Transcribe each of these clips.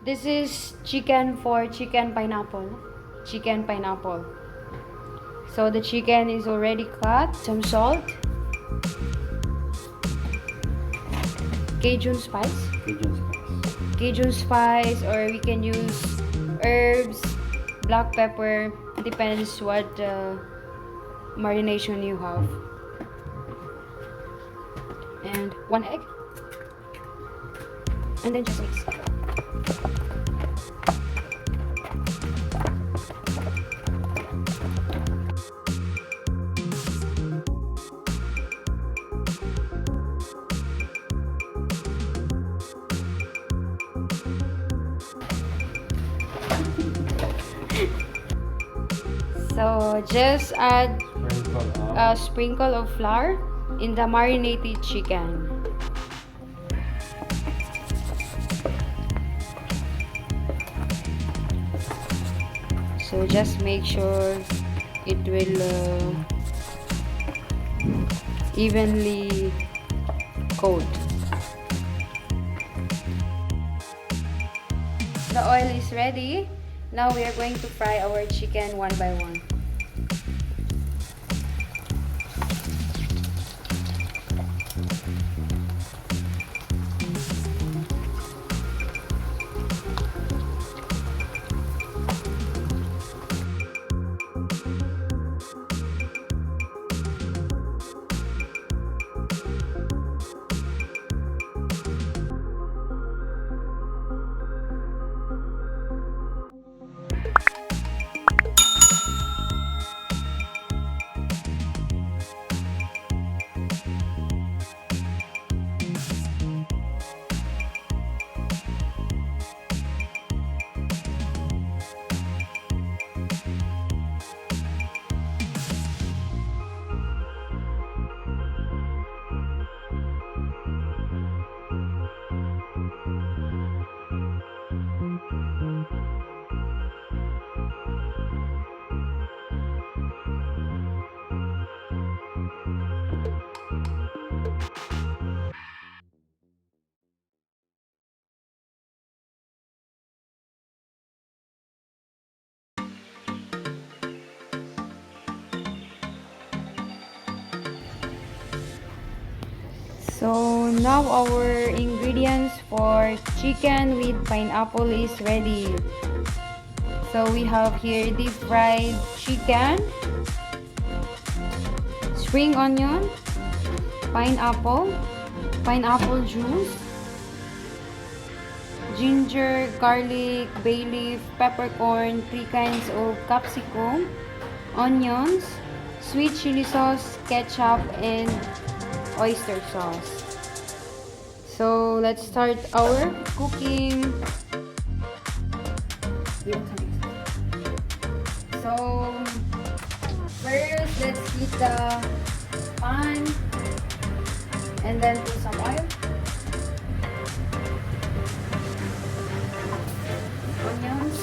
This is chicken for chicken pineapple. Chicken pineapple. So the chicken is already cut. Some salt. Cajun spice. Cajun spice, or we can use herbs, black pepper. Depends what marination you have. And 1 egg. And then just mix. So just add a sprinkle of flour in the marinated chicken. So just make sure it will evenly coat. The oil is ready. Now we are going to fry our chicken one by one. So now our ingredients for chicken with pineapple is ready. So we have here deep fried chicken, spring onion, pineapple, pineapple juice, ginger, garlic, bay leaf, peppercorn, 3 kinds of capsicum, onions, sweet chili sauce, ketchup, and oyster sauce. So let's start our cooking. So first, let's heat the pan and then put some oil, onions,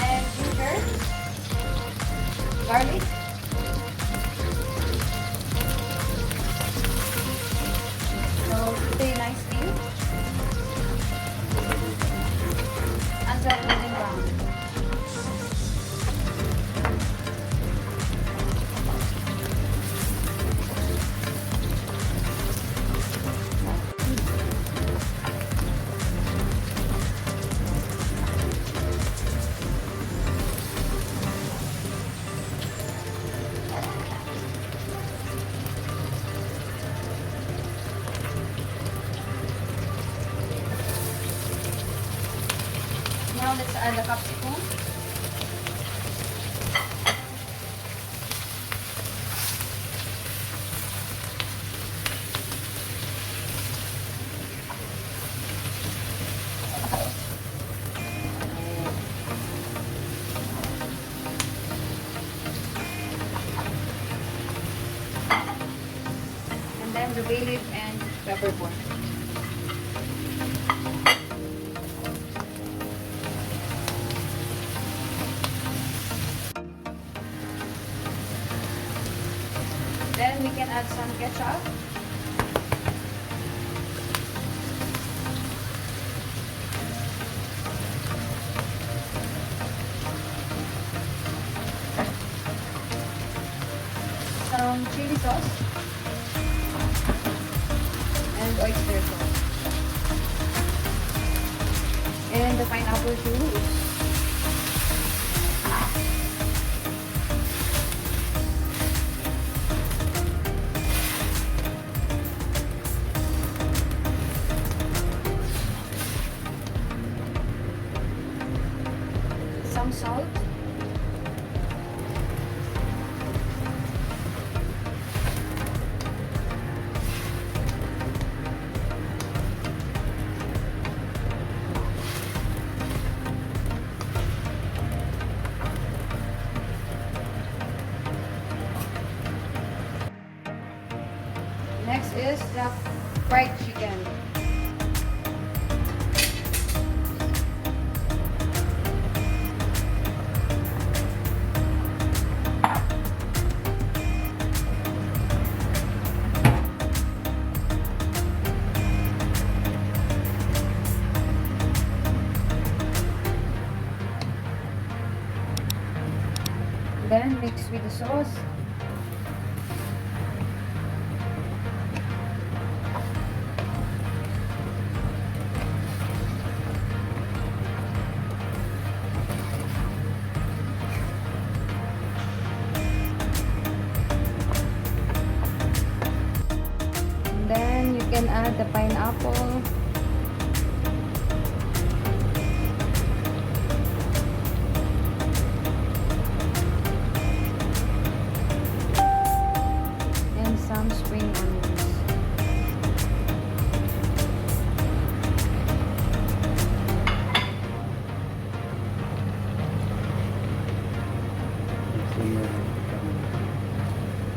and ginger, garlic, so stay nicely until golden brown. Now let's add the capsicum. And then the bay leaf and peppercorn. some ketchup. Some chili sauce and oyster sauce. And the pineapple juice. Some salt. Next is the fried chicken. Then mix with the sauce. Then you can add the pineapple. And some spring onions.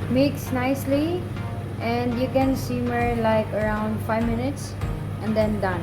Mix nicely. And you can simmer like around 5 minutes and then done.